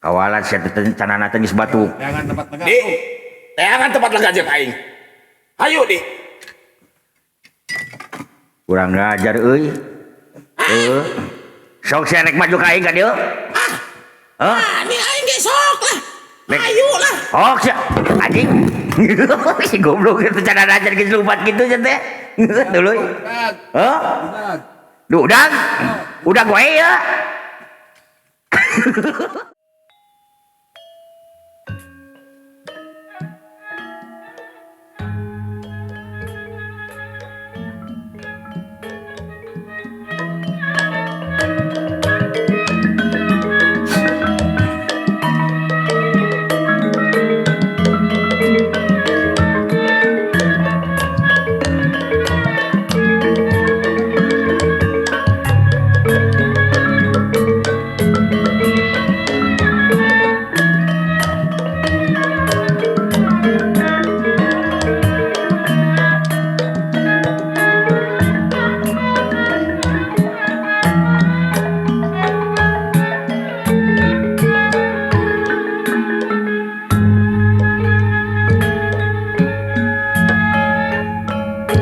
kawalan sia teh canana teh geus batuk. Jangan tempat lega. Di, teangan tempat lega jeung aing. Hayu di. Kurang ngajar euy. Heeh. Sok sia rek maju ka aing ka dieu. Hah? Ini aing ge sok lah. Nek. Hayu lah. Oh sia anjing. Si goblok itu canana ajar geus lupat kitu nya teh. Duluy. Hah? Dudag. Udah gue ya.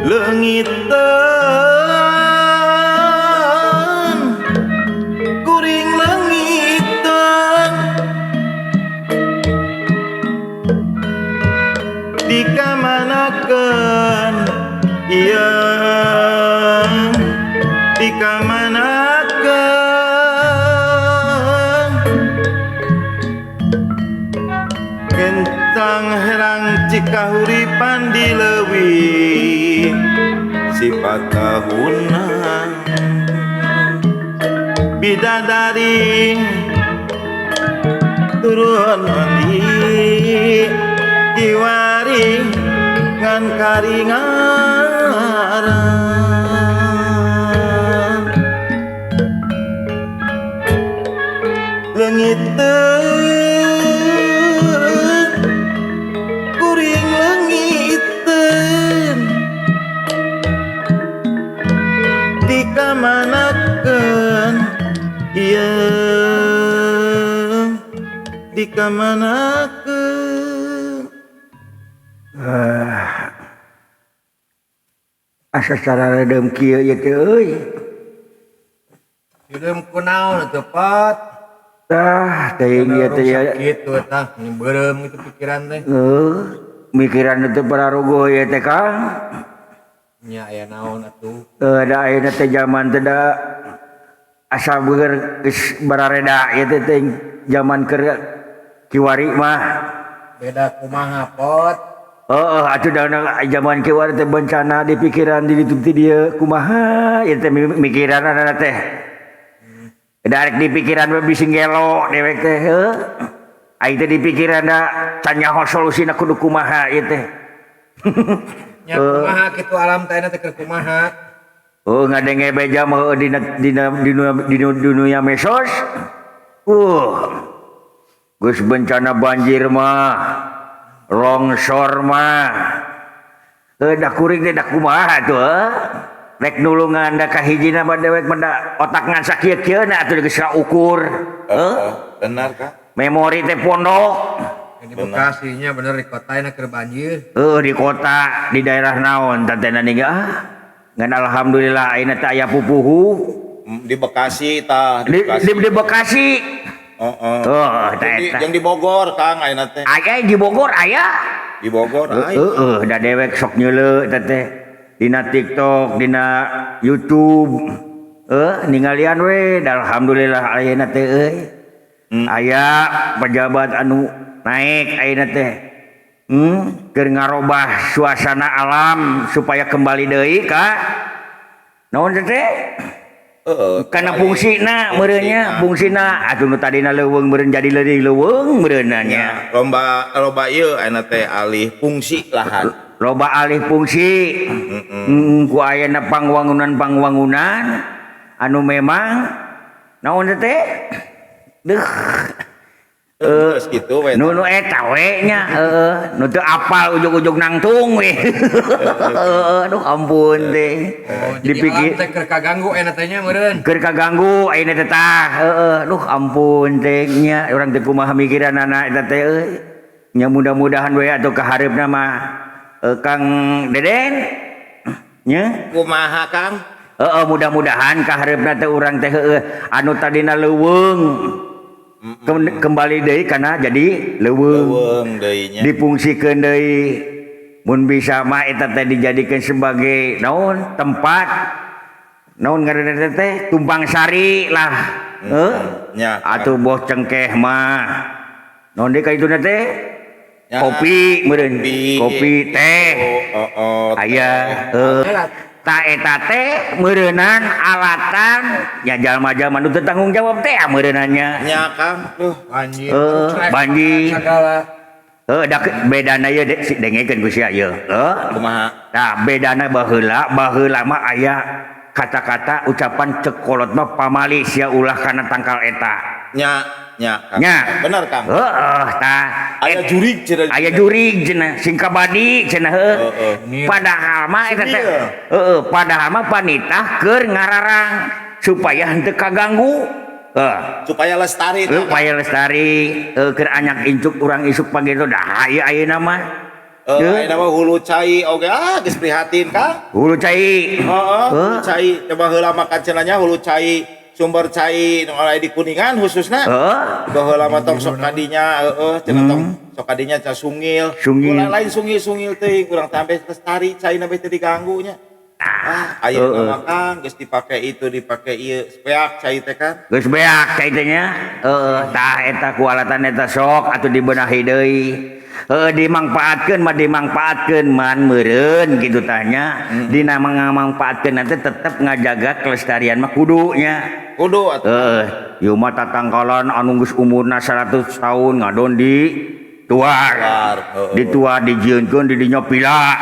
Leungiteun kuring leungiteun dikamanakeun ieu dikamanakeun gentang herang cikahuripan dileuwih sifat kahunan bidadari turun mandi kiwari ngan karingaran leungiteun kuring leungiteun dikamanakeun ieu dikamanakeun Asa cara redem kieu ieu teh euy. Hideum kunaon atuh pot. Tah teuing ieu teh ya. Kitu tah beureum itu pikiran teh. Mikiran teh pararogo ieu teh Kang. Nya aya naon atuh. Da ayeuna teh zaman teh da asa beueur geus barareda ieu teh teuing zaman keur kiwari mah. Beda kumaha pot. Atuh dauna zaman kiwari teh bencana di pikiran di ditu dieu kumaha ieu teh mikiranna teh. Darek di pikiran mah bisi ngelo dewek teh heuh. Aing teh di pikiran da can nyaho solusina kudu kumaha ieu teh. Nya kumaha kitu alam teh teh keur kumaha. Ngadenge beja mah di dunia mesos. Geus bencana banjir mah. Longsor mah. Da kuring teh da kumaha tuh. Rek nulungan da kahijina mah dewek mah otak ngan sakieu-kieuna atuh geus ukur. Benar kah? Memori teh pondok. Di Bekasi nya bener di kota nya keur banjir. Di kota di daerah naon tantena ningga ngan alhamdulillah ayeuna teh aya pupuhu Di Bekasi tah di Bekasi. Yang di Bogor Kang ayeuna teh. Aya di Bogor aya. Di Bogor aya. Da dewek sok nyeuleuh teh dina TikTok, dina YouTube. Ningalian we alhamdulillah ayeuna teh euy. Aya pejabat anu naik ayeuna teh. Keur ngarobah suasana alam supaya kembali deui ka naon teh? Karena fungsina meureunnya fungsina atuh nu tadina leuweung meureun jadi leuweung meureunna nya. Loba ieu ayeuna teh alih fungsi lahan. Loba alih fungsi. Ku ayeuna pangwangunan anu memang naon teh? Terus gitu we. Nu eta we nya nu teu apal ujug-ujug nangtung we. Aduh ampun teh. Jadi Dipikir alam teh keur kaganggu eta teh nya meureun. keur kaganggu ayeuna teh tah. Aduh ampun teh nya urang teh kumaha mikiran anak eta teh euy. Nya mudah-mudahan we atuh kahareupna mah Kang Deden nya Kumaha Kang? mudah-mudahan kahareupna teh urang teh anu tadina leuweung kembali deui kana jadi leuweung. Leuweung deui nya. Dipungsikeun deui mun bisa mah eta teh dijadikeun sebagai naon tempat naon ngaranna teh tumpang sari lah nya. atuh boh cengkeh mah naon deui ka ituna teh Ya. kopi meureun kopi teh aya ta eta teh meureunan alatan nya jalma-jalma nu teu tanggung jawab teh meureunannya Nya Kang. Banjir. banjir. Segala. Da bedana ye dengekeun ku sia ieu. Kumaha? Tah bedana baheula mah aya kata-kata ucapan cekolot mah pamali sia ulah kana tangkal eta. Nya Kang. Nya. Bener Kang. Tah Aya jurig cenah. aya jurig cenah singkabadi cenah padahal mah eta teh padahal mah panitah keur ngararang supaya henteu kaganggu. Supaya lestari. Supaya lestari keur anyak incuk urang isuk pagitu dah ayeuna mah. Ayeuna mah hulu cai oge geus prihatin Kang. Hulu cai. Hulu cai coba heula makan cenanya hulu cai sumber cai nu aya di Kuningan khususna. Baheula mah tong sok kadinya cenah tong sok kadinya ca sungil. Sungil. Lain sungil teh urang sampai lestari cai na teh diganggu nya. Ayeuna mah Kang geus dipake itu dipake ieu speak cai teh kan. Geus beak cai teh nya. Tah eta kualatan eta sok atuh dibenahi deui. Dimangpaatkeun man meureun kitu tanya. Dina mangpaatkeun nanti tetep ngajaga kelestarian mah kudunya. Kudu atuh. Ieu mah tatangkalan anu geus umurna 100 tahun ngadon di tuar. Di dijieunkeun di dinya pila.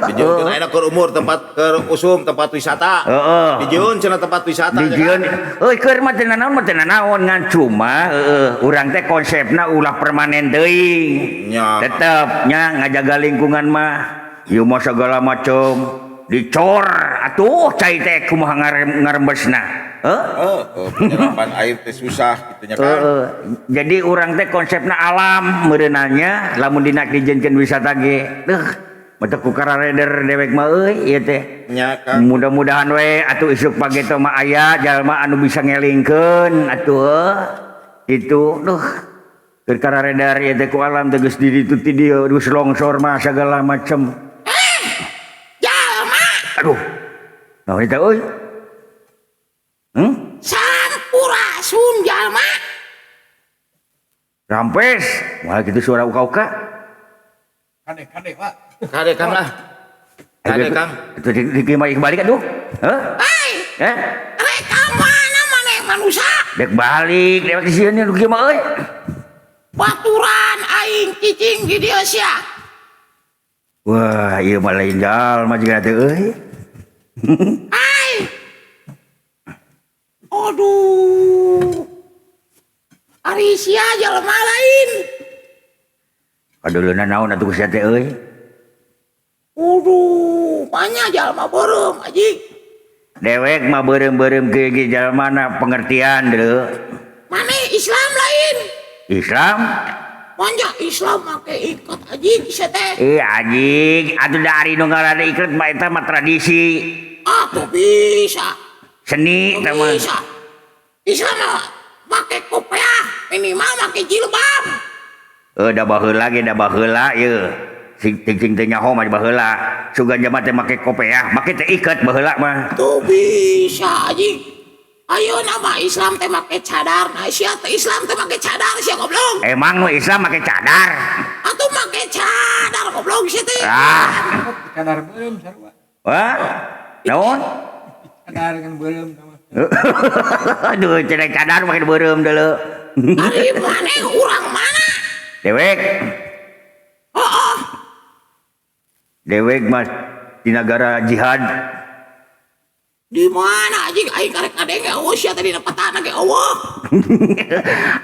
Dijieun ayeuna keur umur tempat keur usum tempat wisata. Dijieun cenah tempat wisata. Dijieun keur mah teu nanaon ngan cuma urang teh konsepna ulah permanen teuing. Tetep nya ngajaga lingkungan mah ieu mah segala macem dicor atuh cai teh kumaha ngarembesna. Penyerapan air teh susah gitu nya Kang. Jadi urang teh konsepna alam meureunanya lamun dina dijieunkeun wisata ge mata ku karareder dewek mah euy ieu teh. Nya Kang. Mudah-mudahan we atuh isuk pagi teh mah aya jalma anu bisa ngelingkeun atuh itu keur karareder ieu teh ku alam teh geus di ditu ti dieu geus longsor mah sagala macem. Jalma Aduh. Naon eta euy? Sampurasun jalma. Rampes. Wah gitu suara uka-uka. Kade Pak. Kade Kang lah. Kade Kang. Itu dikimai balik aduh. Hei, Eh? reka mana maneh manusia? Dek balik, dek ke sini lu gimana euy? Baturan aing cicing di dieu sia. Wah, ieu mah lain jalma jiga teh euy. Hai. Aduh. Ari sia jalma lain. Kadoleuna naon atuh sia teh euy? Aduh, banyak jalma beureum anjing. Dewek mah beureum-beureum ke jalmana pengertian deu. Maneh Islam lain. Islam? Banyak Islam make ikat anjing sia teh. Anjing, atuh da ari nu ngaranna ikret mah eta mah tradisi. Tuh bisa. Seni teh mah. Bisa. Islam mah make kopiah, minimal make jilbab. Da baheula ge da baheula ieu. Sing teh nyaho mah baheula. Sugan jama teh make kopiah, make teh iket baheula mah. Tuh bisa anjing. Ayo nama Islam teh make cadar. Nah sia teh Islam teh make cadar sia goblok. Emang nu Islam make cadar? Atuh make cadar goblok sia teh. Cadar beureum sarua. Wah? Naon? Cadar kan beureum sama. Aduh, cenah cadar make beureum deuleu. Ari maneh urang mana? Dewek. Dewek mah di negara jihad. Di mana anjing aing karek ngadenge eueuh sia tadi nepetana ge eueuh.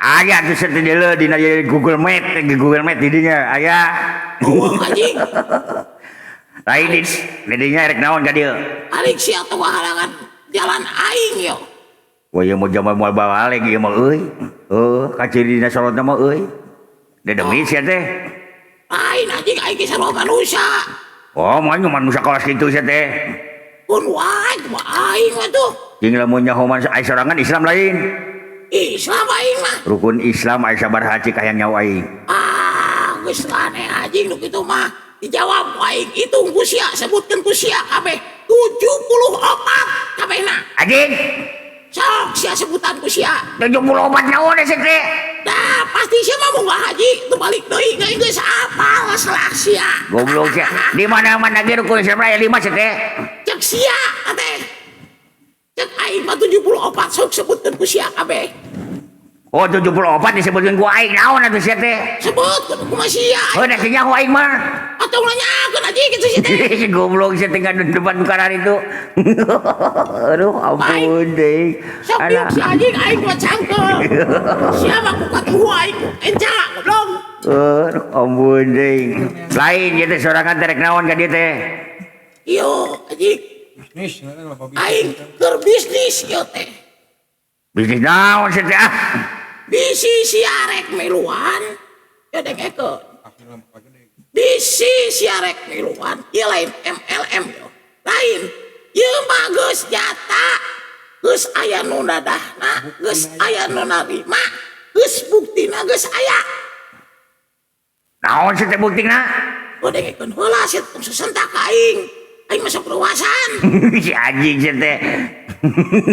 Aya tuh setidaknya dina Google Map didinya aya. Eueuh anjing. Lain didinya rek naon ka dieu? Aing sia teh halangan jalan aing yo. Wah ieu mau jaman moal balik ieu mah euy. Kaciri dina sorotna mah euy. Dedemi sia teh. Lain anjing aing ge sarua manusia. Oh, moal manusia kelas kitu sia teh. Pun wae mah aing mah tuh. Jeung lamun nyahoman ai sorangan Islam lain. Islam aing mah. Rukun Islam ai sabaraha cik hayang nyawa aing. Geus aneh anjing nu kitu mah. Dijawab aing hitung ku sia sebutkeun ku sia kabeh 74 kabehna. Anjing, Sok sia sebutan ku sia. 74 naon sia teh? Dah pasti sia mah boga haji teu balik deui geus apal salah sia. Goblok sia. Di mana-mana ge rukun Islam aya 5 sia teh. Cek sia teh. Cek aing mah 74 sok sebutkeun ku sia kabeh. Oh, 74 disebutkeun ku aing naon atuh sia teh? Sebutkeun ku mah sia. Heuh sia nyaho aing mah. Atuh nanyakeun aja gitu sia teh. Goblok sia teh ngadon depan bukaran itu. Aduh ampun deui. Sok diuk si anjing aing mah cangkel. Sia mah ku katuhu aing enca goblok. Ampun deui. Lain ieu teh sorangan teh rek naon ka dieu teh? Yo anjing Bisnis, aing keur bisnis yo teh. Bisnis naon sia teh? Bisi sia rek miluan. Ya dengekeun. Bisi sia rek miluan. Ieu lain MLM yo. Lain. Ieu mah geus nyata. Geus aya nu dadahna, geus aya nu narima, geus buktina geus aya. Naon sia teh buktina? Oh dengekeun heula sia sesentak ka aing. Aing masuk ruasan. Si anjing sia teh.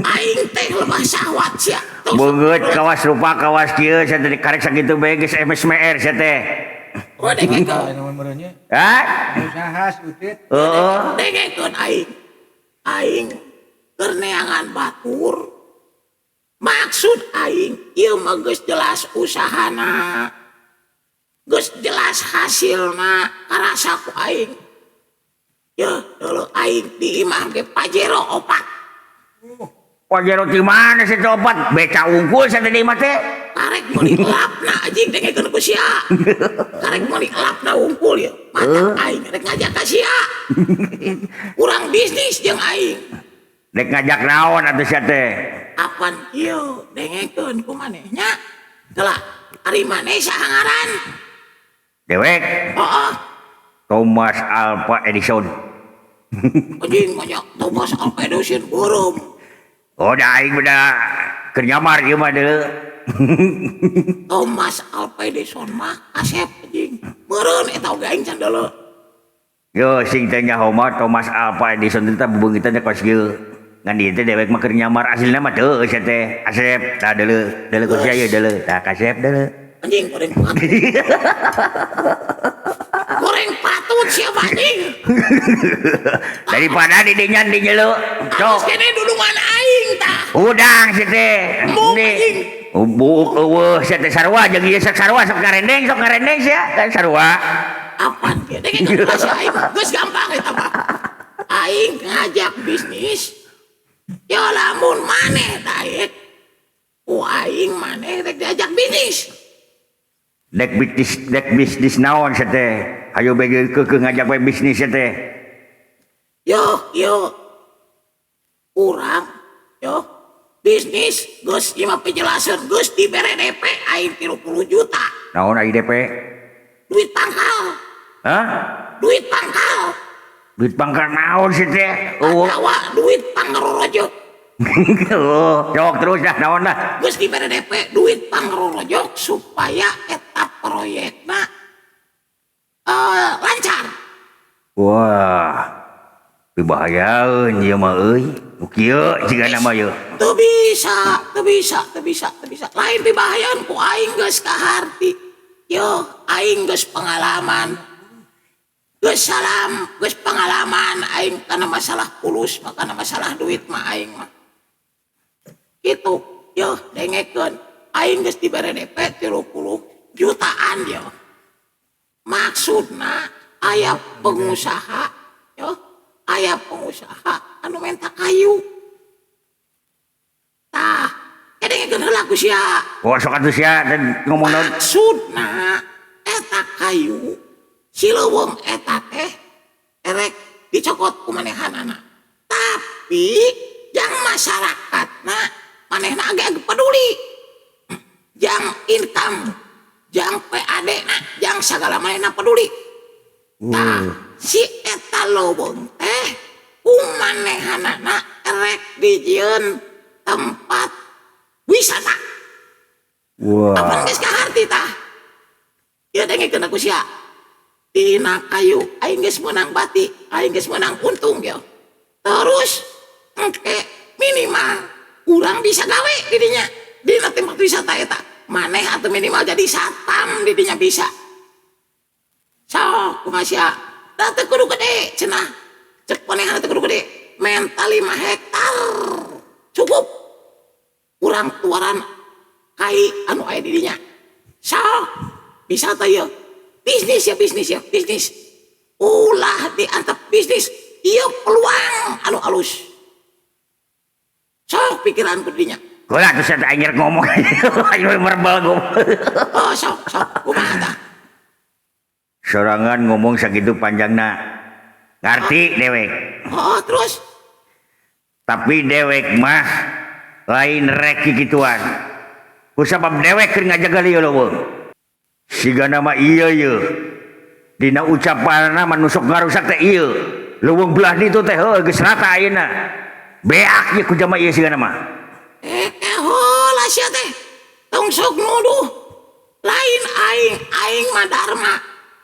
Aing teh lebah sahwat sia. Beungeut kawas rupa kawas kieu sia teh karek sakitu bae geus MSMR sia teh. Oh dengekeun. namun merenya. Hah? Usaha sutit. Heeh. Dengekeun aing. Aing keur neangan batur. Maksud aing ieu mah geus jelas usahana. Geus jelas hasilna karasa ku aing. Ya, dulu aing di imah ge Pajero 4. Pajero di mana sih obat? Beca unggul sia teh di imah teh. Karek mau dikelapna anjing dengekeun ku sia. Karek mau dikelapna unggul ya. Mata aing rek ngajak ka sia. Kurang bisnis jeung aing. Dek ngajak naon atuh sia teh? Apan ieu dengekeun ku manehnya. Telah ari maneh saha ngaran? Dewek Heeh. Thomas Alva Edison. Anjing banyak Thomas Alva Edison burung. Oh da aing beda keur nyamar ieu mah deuleu. Thomas Alva Edison mah asep anjing. Meureun eta oge aing can deuleu. Yo sing teh nyaho mah Thomas Alva Edison teh bebeungitan kos ieu. Ngan dieu teh dewek mah keur nyamar aslinya mah teu sia teh. Asep tah deuleu kos ieu deuleu. Tah kasep deuleu. Anjing goreng patut. Goreng patut siapa anjing? Daripada didinya di jelo. Terus Sok. kene dulungan aing tah. Udang sia teh. Embuk, anjing. Ubuk eueuh sia teh sarua jeung ieu sarua sok ngarendeng sia kan sarua. Apaan ge denge geus aing geus gampang eta mah. Aing ngajak bisnis. Ya lamun maneh daek. Ku aing maneh rek diajak bisnis. Dek bisnis naon sia teh? Hayu bege keukeuh ngajak we bisnis sia teh. Yo. Urang yo bisnis geus ieu mah penjelasan geus dibere DP aing 30 juta. Naon ai DP? Duit pangkal. Hah? Duit pangkal. Duit pangkal naon sia teh? Atawa duit pangrorojok. Oh, jok terus dah naon dah. Geus dibere DP duit pangrorojok supaya eta proyekna lancar. Wah. Bebahayaeun ieu mah euy. Nu kieu cigana mah ieu. Teu bisa. Lain dibahayaan ku aing geus kaharti. Yo, aing geus pengalaman. Geus pengalaman aing kana masalah pulus, kana masalah duit mah aing mah. Gitu. Yo, dengekeun. Aing geus dibere DP 30 jutaan yo. Maksudna aya pengusaha, yo. Aya pengusaha anu menta kayu. ku sia. Oh sok atuh sia dan ngomong naon. Maksudna eta kayu si leuweung eta teh erek dicokot ku manehanana. Tapi jang masyarakatna manehna age peduli. Jang income, jang PAD na, jang sagala manehna peduli. Nah, si eta leuweung teh kumanehanana erek dijieun tempat wisata. Wah. Apa geus kaharti tah? Ya dengekeun aku sia. Dina kayu aing geus meunang bati, aing geus meunang untung ya. Terus engke minimal urang bisa gawe di dinya. Dina tempat wisata eta. Maneh atuh minimal jadi satpam di dinya bisa. Sok kumaha sia? Da teu kudu gede cenah. Cek panehan teu kudu gede. Mental 5 hektar. Cukup. Urang tuaran kai anu aya di dinya. Sok bisa teh ya. Bisnis. Ulah diantep bisnis. Ieu peluang anu alus. Sok pikiran ku dinya. Kula tuh saya aing ngomong. Aing verbal ngomong. Oh sok kumaha tah? Sorangan ngomong sakitu panjangna. Ngarti dewek. Oh terus Tapi dewek mah lain rek gituan. Kusabab dewek keur ngajaga lieu leuweung. Sigana mah ieu. Dina ucapanna mah nusuk ngarusak teh ieu. Leuweung belah ditu teh heuh geus rata ayeuna. Beak ye ku jama ieu sigana mah. Heula sia teh. Tong sok nuduh. Lain aing mah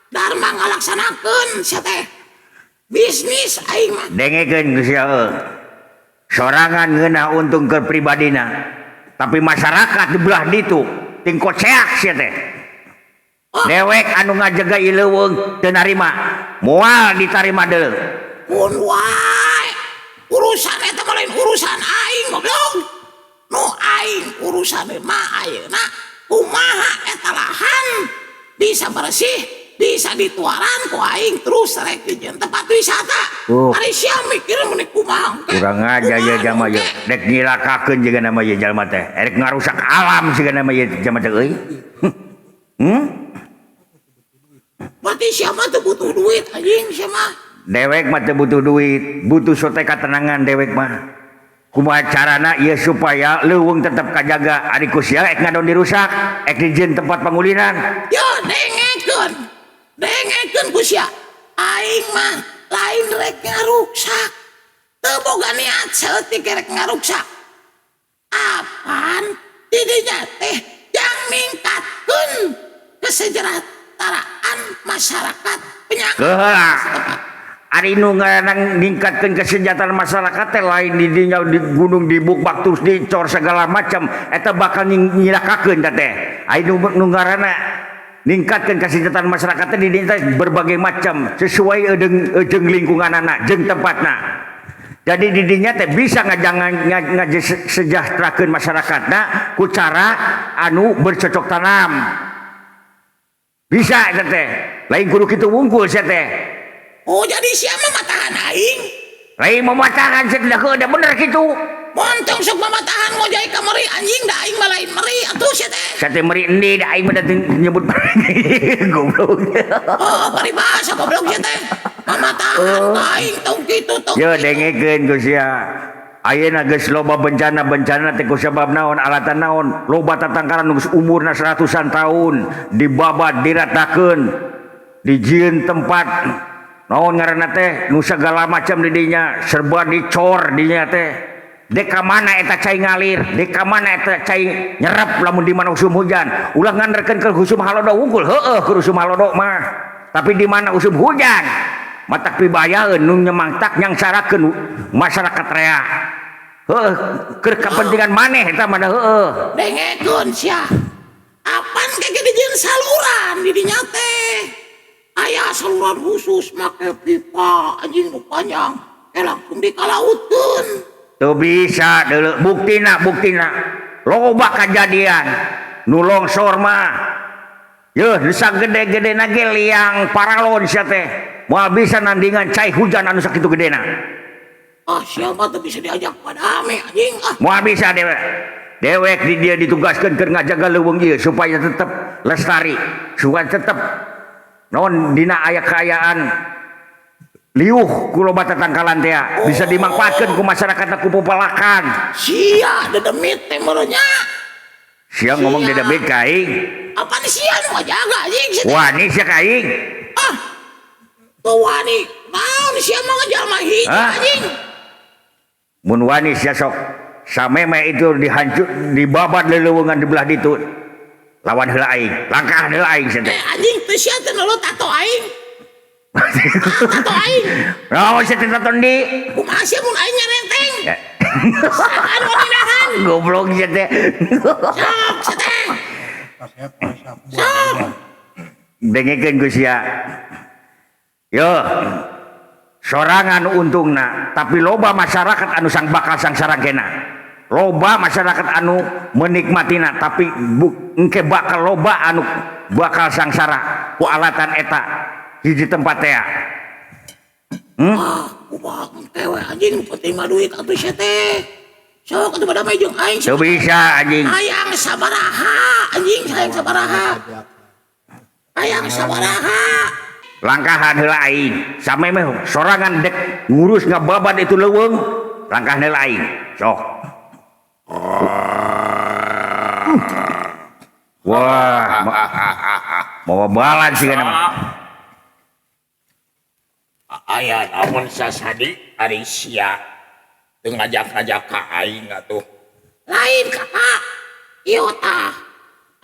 Dharma ngalaksanakeun sia teh. Bisnis aing mah. Dengekeun geus heuh. Sorangan ngeunah untung ke pribadina. Tapi masyarakat di belah ditu ting koceak sia teh. Dewek anu ngajaga ieu leuweung teu narima. Moal ditarima deuleu. Mun wae. Urusan eta mah lain urusan aing goblok. Nu aing urusan mah ayeuna kumaha eta lahan bisa bersih, bisa dituaran ku aing terus rek dijieun tempat wisata. Ari sia mikir mun kumaha. Kurang aja ya jama ye. Dek nyilakakeun jeung nama ye jalma teh. Erek ngarusak alam sigana nama ye jama teh euy. Berarti sia mah teu butuh duit anjing sia mah. Dewek mah teu butuh duit, butuh sote katenangan dewek mah. Kumaha carana ieu supaya leuweung tetep kajaga ari ku sia ek ngadon dirusak, ek dijieun tempat pangulinan. Yo dengekeun ku sia. Aing mah lain rek ngaruksak. Teu boga niat seutik rek ngaruksak. Apaan di dinya teh jang ningkatkeun kesejahteraan masyarakat penyangga. Keheula. Ari nu ngarana ningkatkeun kesejahteraan masyarakat teh lain di dinya di gunung dibukbak terus dicor segala macam eta bakal nyilakakeun teh. Ari nu ngarana ningkatkeun kesejahteraan masyarakat teh di dinya berbagai macam sesuai jeung lingkunganna jeung tempatna. Jadi di dinya teh bisa ngasejahterakeun masyarakatna ku cara anu bercocok tanam. Bisa eta teh. Lain kudu kitu wungkul sia teh. Oh jadi siapa matahan aing? Lain mematahan setelah udah bener gitu. Montong sok mamatahan mau jai kamari anjing da aing mah lain meri atuh sia teh. Sate meri endi da aing mah nyebut goblok. Oh paribasa goblok sia teh. Mamatahan aing tong kitu tong. Yo dengekeun ku sia. Ayeuna geus loba bencana teh ku sabab naon alatan naon loba tatangkaran geus umurna 100-an tahun dibabat diratakeun dijieun tempat naon ngaranna teh nu sagala macam di dinya serba dicor dinya teh dek ka mana eta cai ngalir dek ka mana eta cai nyerep lamun di mana usum hujan ulah nganderkeun ke usum halodo wungkul heueuh ke usum halodo mah tapi di mana usum hujan matak pibayaeun nu nyemangtak nyangsarakeun masyarakat rea heueuh keur kapentingan maneh eta mah heueuh dengekeun sia apan keke dijieun saluran di dinya teh aya saluran khusus make pipa anjing nu panjang langsung dikalautkeun. Tuh bisa deuleu buktina loba kajadian nu longsor mah yeuh sagede-gede ge liang paralon sia teh moal bisa nandingan cai hujan anu sakitu gedena. Ah siapa tuh bisa diajak padame anjing ah. Moal bisa dewe. dewek di dia ditugaskan keur ngajaga leuweung ieu supaya tetap lestari, supaya tetap non dina aya kaayaan liuh ku loba tatangkalan teh bisa dimanfaatkeun ku masyarakat ku popalakan. Sia dedemit teh meureunnya. Sia ngomong dedemit ka aing. Apa nih sia nu ngajaga anjing sia? Wani sia ka aing. Ah. Tuh wani. Naon sia mah ngajalma hiji anjing. Mun wani sia sok sameme itu dihancur dibabat leuweungan di belah ditu. Lawan heula aing, langkah heula aing sia teh. Anjing teu sia teh nu tato aing. Tato aing. Naon sia teh tato di? Kumaha sia mun aing nyarenteng? Sahan wani nahan. Goblok sia teh. Sok sia teh. Sok. Dengekeun ku sia. Yo. Sorangan untungna, tapi loba masyarakat anu sang bakal sangsara kena. Loba masyarakat anu menikmatina, tapi engke bakal loba anu bakal sangsara ku alatan eta hiji tempat teh. Kumaha kewe anjing penting mah duit atuh sia teh. Sok atuh bada jeung aing. Teu bisa anjing. Hayang sabaraha anjing, hayang sabaraha. Hayang sabaraha. Langkahan heula aing, sameme sorangan dek ngurus ngababat itu leuweung, langkah heula aing. Sok. Wah, mau balan sih kan. Aya naon sasadi ari sia teu ngajak-ngajak ka aing atuh. Lain kakak. Ieu tah.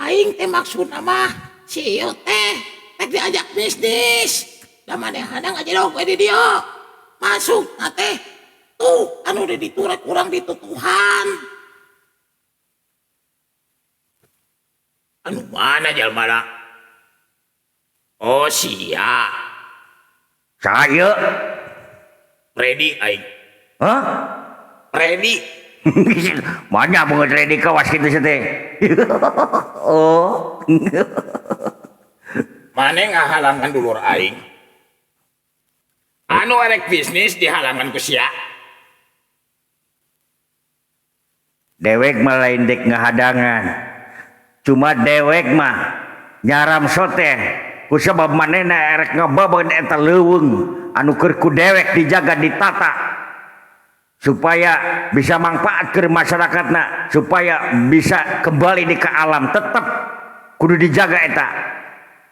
Aing teh maksudna mah si ieu teh tek diajak bisnis. Da manehna ngajedog we di dieu. Masuk na teh. Tuh, anu udah diturek urang ditutuhan. Anu mana jalmana? Oh sia. Saya. Ready aing. Hah? Ready. Mana banget ready kawas kitu teh. Oh. Mane ngahalangan dulur aing. Anu erek bisnis dihalangan ku sia. Dewek mah lain dek ngahadangan. Cuma dewek mah nyaram soteh ku sabab manehna erek ngababeun eta leuweung anu keur ku dewek dijaga ditata supaya bisa manfaat ke masyarakatna, supaya bisa kembali di ke alam, tetep kudu dijaga eta.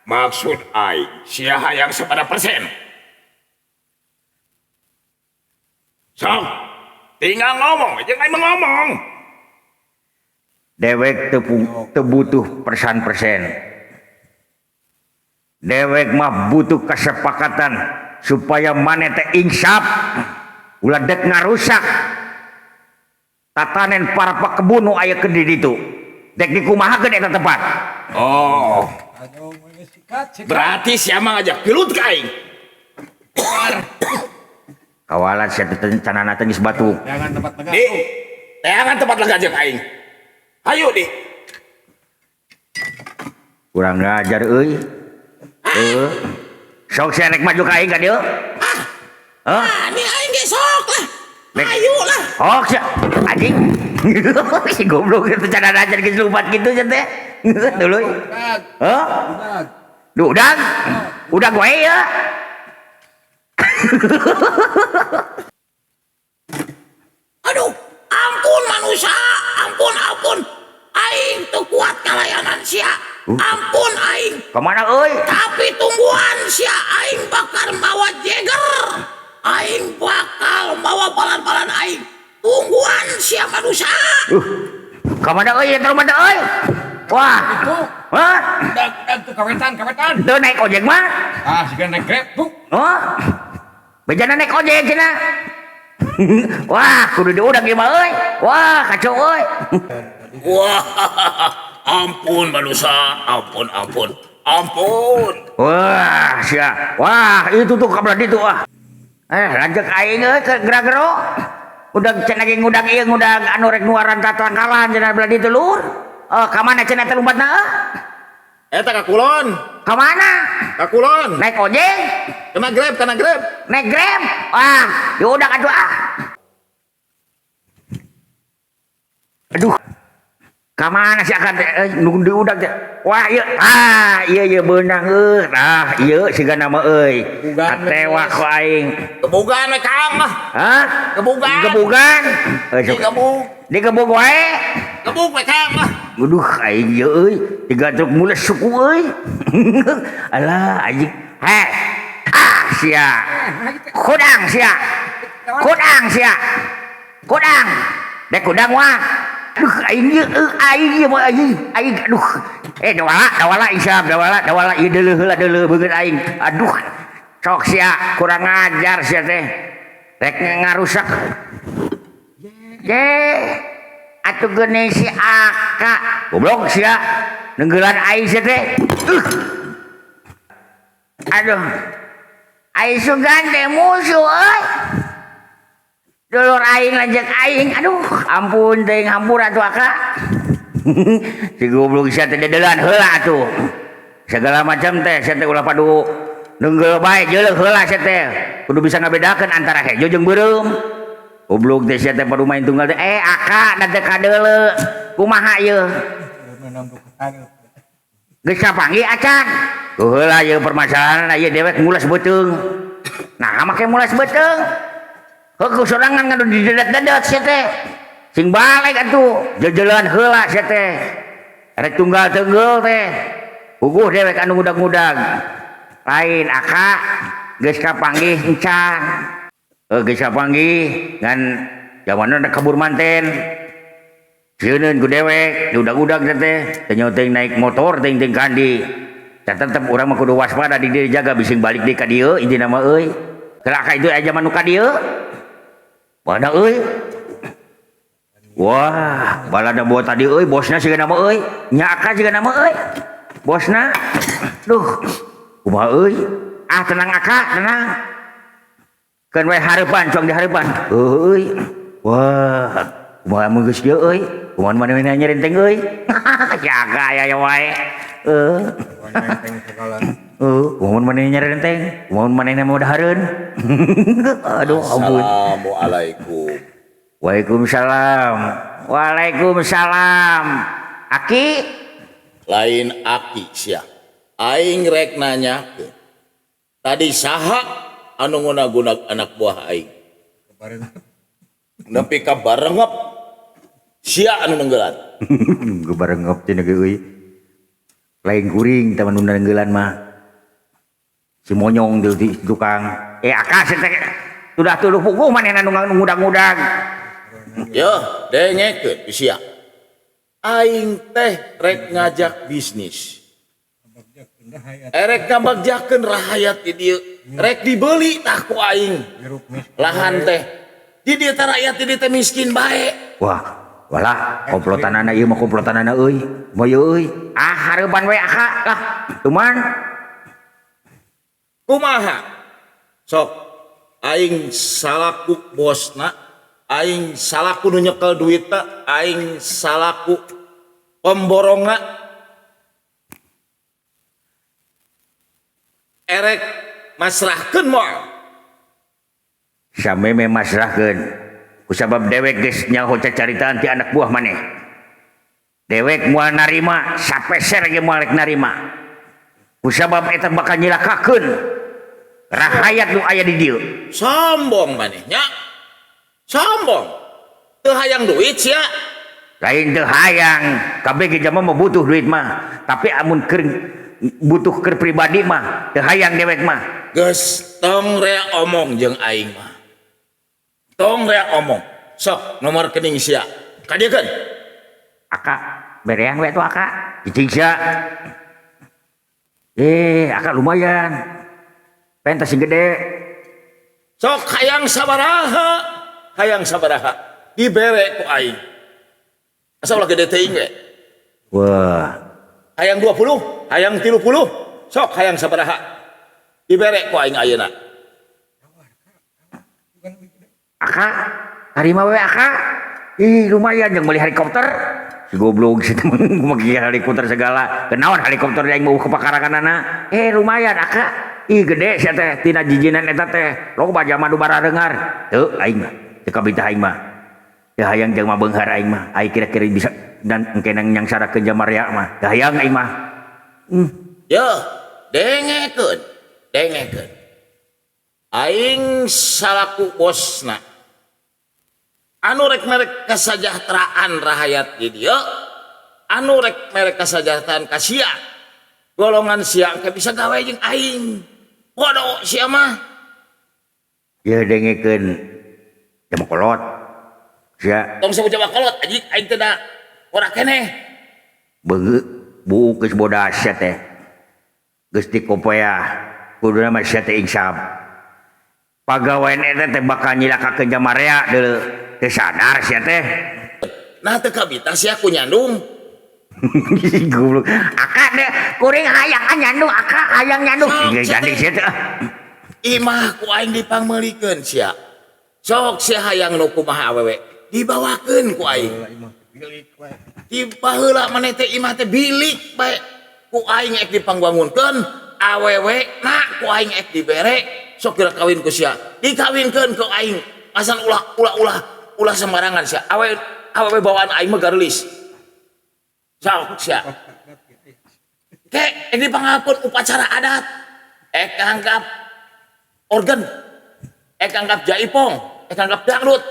Maksud aing sia hayang sabaraha persen? Sok, tinggal ngomong aja aing ngomong. Dewek teu butuh persen-persen. Dewek mah butuh kesepakatan supaya maneh teh insaf ulah dek ngarusak tatanen para pakebun nu aya di ditu. Dek dikumahakeun eta tempat. Oh. Berarti sia mah ngajak pilut ka aing. Kawalan sia teh canana teh geus batuk. Jangan tempat lega. Di, teangan tempat lega jeung aing. Hayu di. Kurang ngajar euy. Sok sia rek maju ka aing ka dieu. Ini aing ge sok lah. Ayo lah. Oh sia anjing. Si goblok itu canana ajar geus lumpat kitu sia teh. Duluy. Hah? Dudag. Udah gue ya. Aduh, ampun manusia, ampun. Aing teu kuat ngalayanan sia. Ampun aing. Kemana euy? Tapi tungguan sia aing bakal mawa Jagger. Aing bakal mawa balan-balan aing. Tungguan sia manusia. Kemana euy? Eta rumah euy. Wah. Hah? Dag tuh kawetan. Teu naik ojek mah? Ah, siga naik Grab tuh. Oh. Bejana naik ojek cenah. Wah, kudu diudag ieu mah euy. Wah, kacau euy. Wah, ampun manusia, ampun. Wah, sia. Wah, itu tuh kabelah ditu ah. Lanjut aing euy ke Gragero. Udah cenah ge ngudag ieu ngudag anu rek nuaran tatangkalan cenah belah ditu lur. Ka mana cenah teh lumpatna? Eta ka kulon. Ka mana? Ka kulon. Naik ojek? Kana Grab. Naik Grab? Wah, diudag atuh ah. Aduh. Kamana sih akan nu diudag teh. Wah ieu ieu beunang tah ieu siga nama euy. Katewa ku aing. Kebugaan we Kang mah. Hah? Kebugaan. Gebugan. Digebug. Digebug wae. Gebug we Kang mah. Waduh aing ieu euy, tiga truk mules suku euy. Alah anjing. Heh. Sia. Kudang sia. Kudang sia. Kudang. Dek kudang wah. Aduh aing ieu mah aing aduh. Dawala isap dawala ieu deuleuh beungeut aing. Aduh. Sok sia kurang ajar sia teh. Rek ngarusak. Ye. Atuh geus si Aka. Goblok sia. Nenggeulan aing sia teh. Aduh. Aing sugan teh musuh euy. Dulur aing lanjut aing, aduh, ampun teuing hampura atuh Aka. Si goblok sia teh dedelan heula atuh. Segala macam teh sia teh ulah padu neunggel bae jeuleuh heula sia teh. Kudu bisa ngabedakeun antara hejo jeung beureum. Goblok teh sia teh padu main tunggal teh, Aka da teh kadeuleu. Kumaha ieu? Geus kapanggih acan. Tuh heula ieu permasalahan ieu dewek ngulas beuteung. Nah, make ngulas beuteung. Heuh sorangan ngadu didedet-dedet sia teh. Sing balik atuh, jejelan heula sia teh. Rek tunggal teungeul teh. Puguh dewek anu ngudag-ngudag. Lain Aka geus kapanggih encan. Geus kapanggih ngan zamanna kabur manten. Sieun ku dewek diudag-udag teh teh teu naik motor teuing kandi. Tetep urang mah kudu waspada di dieu jaga bising balik deui ka dieu intina mah euy. Kelaka itu aja manu ka dieu. Mana euy? Wah, balada buat tadi euy, bosna siga nama euy. Nya Aka siga nama euy. Bosna. Duh. Kumaha euy? Tenang Aka, tenang. Keun we hareupan, cong di hareupan. Euy. Wah, kumaha mun geus kieu euy? Kumaha manehna nyerenteng euy? Jaga aya wae. Kumaha manehna nyerenteng? Kumaha manehna mau dahareun? Aduh, ampun. Assalamualaikum. Waalaikumsalam. Waalaikumsalam. Aki? Lain Aki sia. Aing rek nanyakeun. Tadi saha anu nguna-guna anak buah aing? Nepi ka barengep. Sia anu nenggeulan. Barengep cenah ge euy. Lain kuring teman undang nenggeulan mah. Si monyong di tukang. Aka teh sudah tuluh puguh manehna nu ngudag-ngudag. Yo, dengekeun sia. Aing teh rek ngajak bisnis. Rek ngabagjakeun rahayat di dieu. Rek dibeli tah ku aing. Lahan teh. Di dieu teh rakyat di dieu teh miskin bae. Wah, walah komplotanana ieu mah komplotanana euy. Moyo euy. Hareupan we Aka lah. Tuman. Kumaha? Sok aing salaku bosna, aing salaku nu nyekel duitna, aing salaku pemborongna. Erek masrahkeun moal. Sameme masrahkeun. Kusabab dewek geus nyaho cacaritaan ti anak buah maneh. Dewek moal narima, sapeser ge moal rek narima. Kusabab eta bakal nyilakakeun rahayat nu aya di dieu. Sombong manehnya. Sombong. Teu hayang duit sia. Lain teu hayang, kabeh ge jama mah butuh duit mah. Tapi amun keur butuh keur pribadi mah teu hayang dewek mah. Geus tong rea omong jeung aing mah. Tong rea omong. Sok nomor rekening sia. Kadiekeun. Aka, bereang we tuh Aka. Cicing sia. Aka lumayan. Pentas sing gede. Sok hayang sabaraha. Hayang sabaraha. Dibere ku aing. Asa ulah gede teuing we. Wah. Hayang 20, hayang 30. Sok hayang sabaraha. Dibere ku aing ayeuna. Aka, harima we Aka. Lumayan jeung beli helikopter. Si goblok si temen make helikopter segala. Kenaon helikopter yang mau kepakaranganana. Lumayan Aka. Gede sia teh tina jijinan eta teh. Loba jama nu bara dengar. Teu aing mah. Teu kabitah aing mah. Ya hayang jeung mah beunghar aing mah. Aing kira-kira bisa dan engke nang nyangsarakeun Jamaria mah. Da hayang aing mah. Yo, dengekeun. Aing salaku bosna. Anu rek merek kesejahteraan rakyat di dieu, anu rek merek kesejahteraan ka sia. Golongan sia ke bisa gawe jeung aing. Bodoh sia mah. Ya dengekeun jam kolot. Sia Tong sabut coba kolot anjing aing teh da ora keneh. beungeut bu geus bodas sia teh. Geus dikopoya kuduna mah sia teh insaf. Pagawean eta teh bakal nyilakakeun Jamaria deuleu teu sadar sia teh. Nah teu kabita sia ku nyandung. Goblok. Aka deh kuring hayang nyandung, aka hayang nyandung. Gandeng sia teh. Imah ku aing dipangmeulikeun sia. Sok sia hayang nu kumaha awewe dibawakeun ku aing. Di baheula maneh teh imah teh bilik bae. Ku aing ek dipangbangunkeun, awewe na ku aing ek dibere, sok kira kawin ku sia. Dikawinkeun ku aing. Asan ulah sembarangan sia. Awewe bawaan aing mah garelis. Sok sia. Ek dipangapun upacara adat. Ek anggap organ. Ek anggap jaipong, ek anggap dangdut.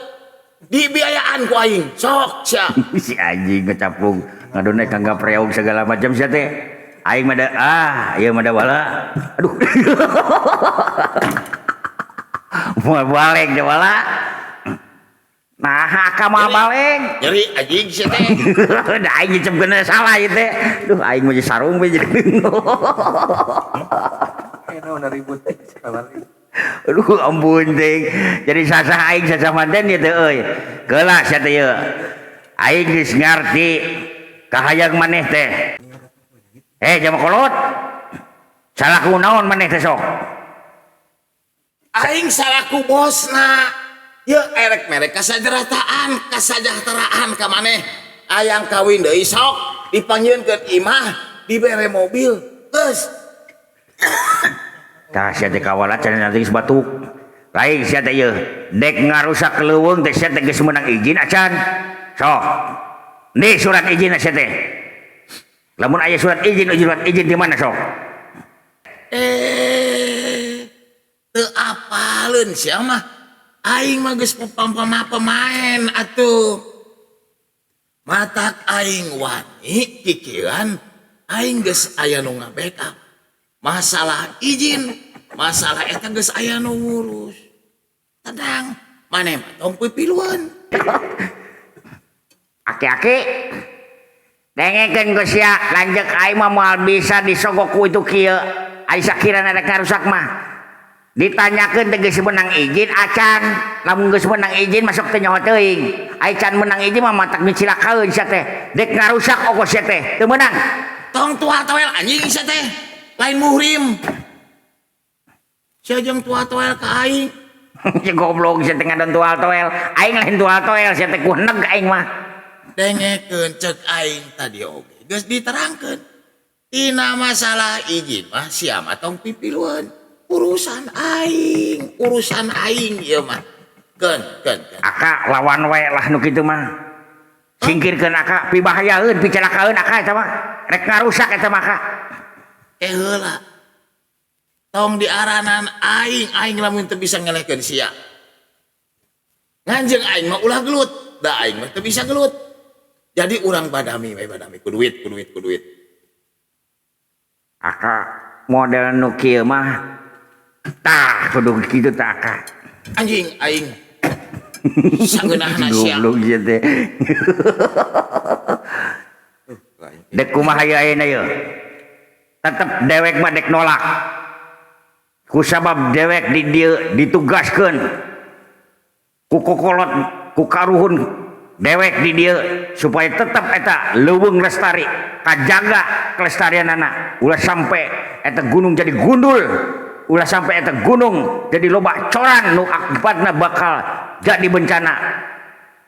Dibiayaan ku aing. Sok sia. Si anjing ngecapung ngadone kangga preog segala macam sia teh. Aing mah ieu mah da wala. Aduh. Moal balik da wala. Nah, aka mah balik. Nyeri anjing sia teh. Da aing ngecapkeun salah ieu teh. Duh aing mah sarung we jadi. Enak ribut sekali. Aduh ampun ting. Jadi sasah aing sasah manten ieu teh euy. Geula sia teh ieu. Aing geus ngarti kahayang maneh teh. Jama kolot. Salah kunaon maneh teh sok. Aing salaku bosna. Ye erek merek kasejahteraan ka maneh. Ayang kawin deui sok dipanggieunkeun imah, dibere mobil. Geus. Tah sia teh kawala cenah nanti geus batuk. Lain sia teh ieu, dek ngarusak leuweung teh sia teh geus meunang izin acan. Sok. Nih surat izin sia teh. Lamun aya surat izin di mana sok? Teu apaleun sia mah. Aing mah geus pemain atuh. Matak aing wani pikiran aing geus aya nu ngabackup. Masalah izin, masalah eta geus aya nu ngurus. Tenang, maneh mah tong pipiluan. Aki-aki. Dengekeun geus sia, lanjut aing mah moal bisa disogok ku itu kieu. Ai sakirana ada karusak mah. Ditanyakeun teh geus meunang izin acan, lamun geus meunang izin masuk teh nyaho teuing. Ai can meunang izin mah matak dicilakaeun sia teh. Dek ngarusak ongkos sia teh, teu meunang. Tong tua toel anjing sia teh. Lain muhrim. Sia jeung tua toel ka aing. Si goblok sia teh ngadon tual toel. Aing lain tual toel sia teh kuhneg aing mah. Dengekeun ceuk aing tadi oge geus diterangkeun. Tina masalah izin mah sia mah tong pipiluan. Urusan aing ieu mah. Keun. Aka lawan we lah nu kitu mah. Singkirkeun aka pibahayaeun picelakaeun aka eta mah. Rek ngarusak eta mah aka. Heula. Tong diaranan aing lamun teu bisa ngelehkeun sia. Nganjeung aing mah ulah gelut, da aing mah teu bisa gelut. Jadi urang badami ku duit. Aka model nu kieu mah tah kudu kitu tah aka. Anjing aing. Sangeunahna sia. Goblok ieu teh. Dek kumaha ieu ayeuna ieu? Tetep dewek mah dek nolak. Kusabab dewek di dieu ditugaskeun ku kokolot ku karuhun dewek di dieu supaya tetep eta leuweung lestari kajaga kelestarianana ulah sampe eta gunung jadi gundul, ulah sampai eta gunung jadi loba coran nu akibatna bakal jadi bencana.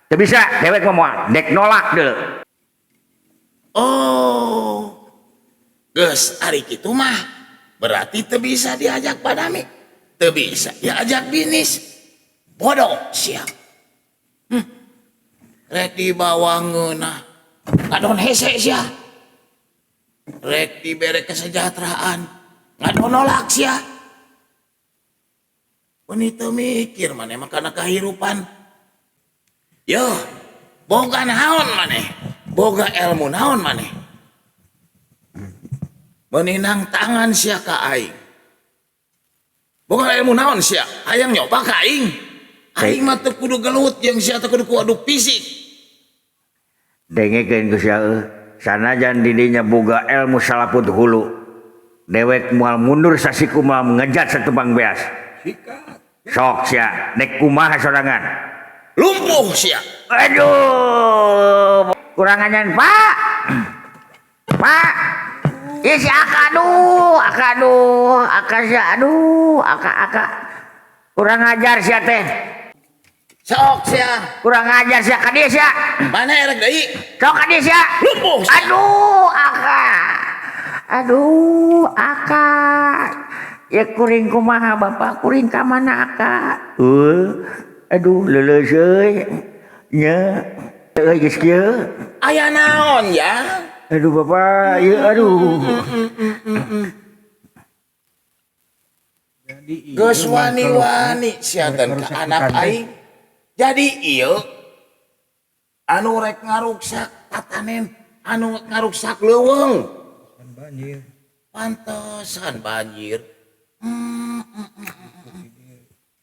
Teu bisa dewek mah moal dek nolak deuleu. Oh. Geus ari kitu mah berarti teu bisa diajak padami. Teu bisa diajak bisnis. Bodoh siap. rek dibawa ngeunah ngadon hese sia rek dibere kesejahteraan ngadon nolak sia wanita mikir maneh makana kahirupan yo boga naon maneh boga ilmu naon maneh meninang tangan sia ka aing boga ilmu naon sia hayang nyoba ka aing aing mah teu kudu gelut jeung sia teu kudu kuadu fisik dengekeun ku sia sanajan didinya boga ilmu salaput hulu dewek moal mundur sasiku moal ngejat satebang beas sok sia dek kumaha sorangan lumpuh sia aduh kurangannya pak isi aka sia kurang ajar sia teh sok sia kurang ajar sia ka dieu sia maneh rek deui sok ka dieu sia lumpuh sia. aduh aka ya kuring kumaha bapak kuring ka mana aka aduh leuleus euy nya euy geus kieu Aya naon ya aduh bapak ieu aduh geus wani-wani sianten ka anak aing jadi ieu anu rek ngaruksak tatanen anu ngaruksak leuweung pantesan banjir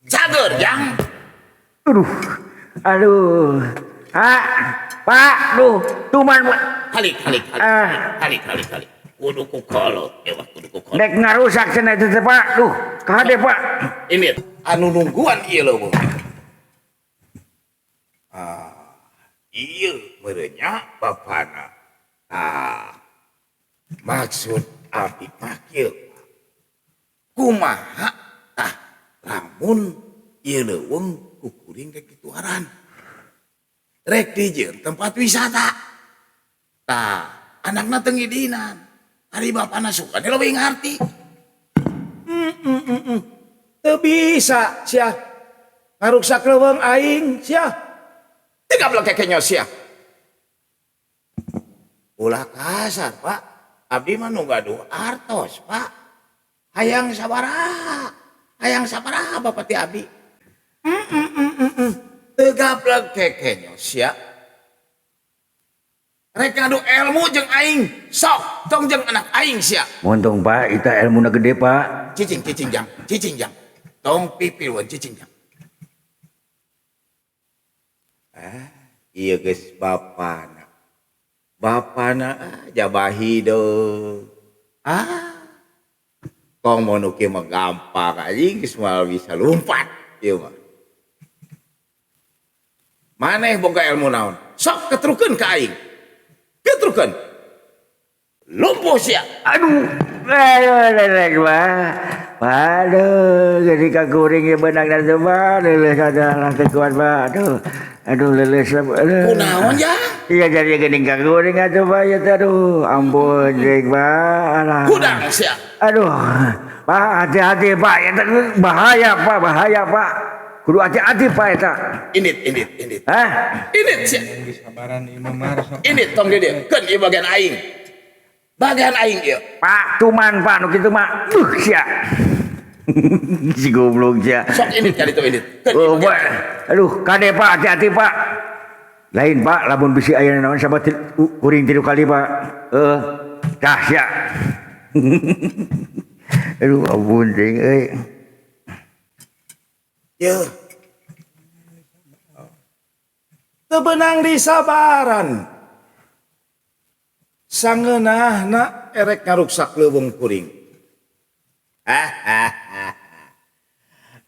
cager jang aduh pak tuman halik kudu ku kolot ewa kudu ku kolot dek ngarusak cenah itu teh pak kade pak ini anu nungguan ieu leuweung ieu merenya bapana maksud abdi mah kieu kumaha lamun ieu leuweung ku kuring rek dituaran rek dijieun tempat wisata anakna teu ngidinan ari bapana suka leuwih ngarti Teu bisa sia ngaruksak leuweung aing sia teu gablek kekenya sia ulah kasar pak abdi mah nu gaduh artos pak hayang sabaraha bapak ti abdi teu gablek kekenya sia rek ngadu ilmu jeung aing sok tong jeung anak aing sia montong pak ita ilmuna gede pak cicing jang tong pipilweun cicing jang ieu geus bapana jabahi deung kong mau nuki mah gampang anjing geus moal bisa lompat ieu mah maneh boga ilmu naon sok ketrukeun ka aing ketrukeun lumpuh sia aduh aduh jadi kakuring ya benang dan coba leleh adalah kekuatan pak aduh leleh kunaon ya iya jadi gening kakuring coba ya aduh ampun jeng pak kudang sia aduh pak hati-hati pak ya bahaya pak kudu hati-hati pak eta indit indit sia indit tong di dieu keun ieu bagian aing ieu pak tuman pak nu kitu mah sia si goblok sia sok indit kali itu indit oh pak aduh kade pak hati-hati pak lain pak lamun bisi aya naon sabat kuring 3 kali pak dah sia aduh ampun ting euy Yo. teu beunang disabaran sangeunahna erek ngaruksak leuweung kuring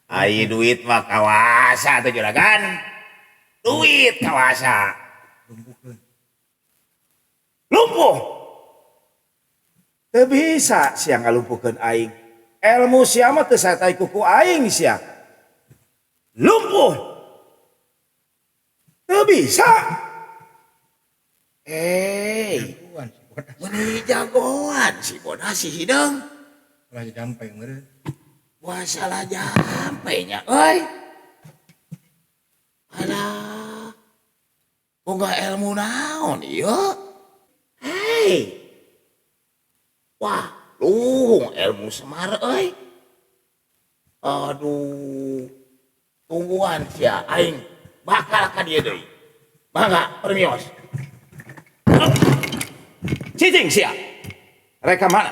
Ai duit mah kawasa tuh juragan duit kawasa lumpuh teu bisa sia ngalumpuhkeun aing ilmu sia mah teu satai kuku aing sia lumpuh teu bisa meni jagoan si bodas si hideung Lah jampe ngeureun. wah salah jampe nya euy alah boga ilmu naon ieu? Hei. Wah, luhung ilmu Semar euy. Aduh. Tungguan sia aing bakal ka dieu deui. Mangga permios. Cicing sia. Reka mana?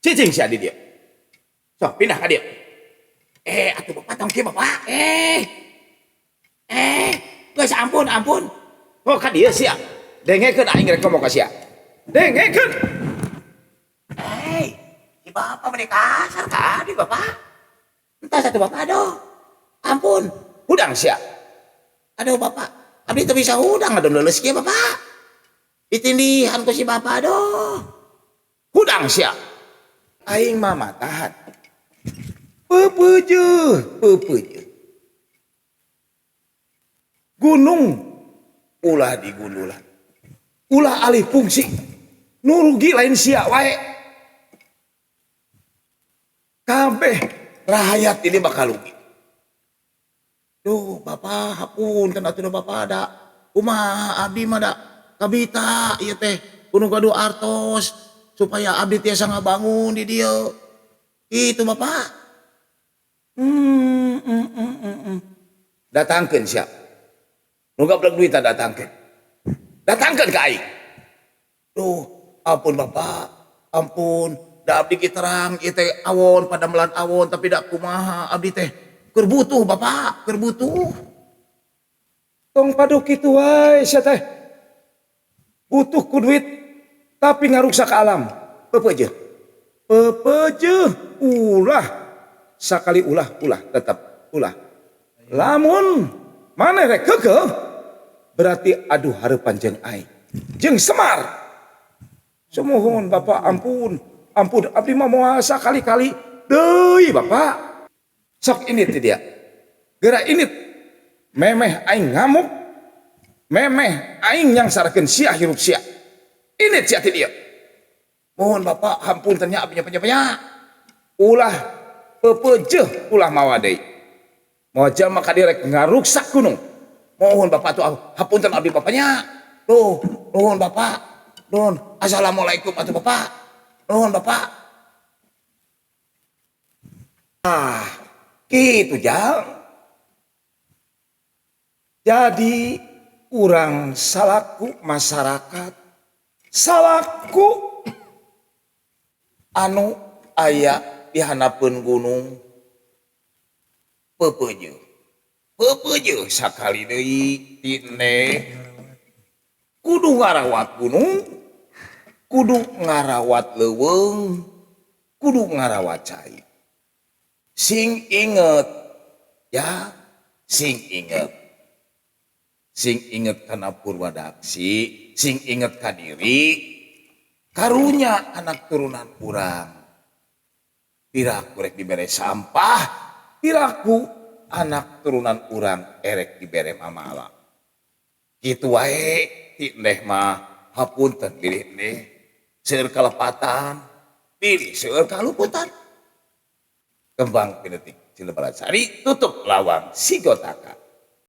Cicing sia di dieu. Sok pindah ka dieu. Atuh bapak tong kieu bapak. Geus ampun. Oh ka dieu sia. Dengekeun aing rek ngomong ka sia. Dengekeun. Si bapak bade kasar tadi bapak. Entah satu bapak aduh. Ampun. Hudang sia. Aduh bapak. Abdi teu bisa hudang aduh leuleus kieu bapak. Ditindihan ku si bapak aduh. Hudang sia. Aing mah matahan. Peupeujeuh. Gunung ulah digundulan. Ulah alih fungsi. Nu rugi lain sia wae. Kabeh rakyat ini bakal rugi. Duh, bapak hapunten atuh bapak ada. Kumaha abdi mah da kabita ieu teh Gunung Gaduh artos supaya abdi tiasa ngabangun di dieu. Itu bapak. Datangkeun sia. Nu gablek duit datangkeun. Datangkeun ka aing. Duh, ampun bapak. Ampun. Da abdi ge terang ieu teh awon padamelan awon tapi da kumaha abdi teh keur butuh bapak, keur butuh. Tong padu kitu wae sia teh. Butuh ku duit tapi ngaruksa ka alam. Peupeujeuh. Ulah sakali ulah tetap ulah. Lamun maneh rek keukeuh berarti aduh hareupan jeung aing. Jeung Semar. Sumohon bapak ampun abdi mah moal sakali-kali deui bapak. Sok ini ti dia. Geura ini memeh aing ngamuk. Memeh aing yang sarakeun sia hirup sia. Ini sia ti dia. Mohon bapak hampunten nya abdi nya. Ulah peupeujeuh ulah mawa deui. Moal jalma ka dieu rek ngaruksak gunung. Mohon bapak tuh hapunten abdi bapaknya. Tuh, nuhun bapak. Nuhun. Assalamualaikum atuh bapak. Nuhun bapak. Gitu jang. Jadi urang salaku masyarakat, salaku anu aya di hanapeun gunung peupeujeuh sakali deui tine kudu ngarawat gunung, kudu ngarawat leuweung, kudu ngarawat cai. Sing inget ya, sing inget kana Purwadaksi, sing inget ka diri, karunya anak turunan urang. Piraku rek dibere sampah, piraku anak turunan urang erek dibere mamala. Kitu wae ti endeh mah hapunten pilih endeh. Seueur kalepatan, pilih seueur kaluputan. Kembang pinetik Cilebaran Sari tutup lawang Sigotaka.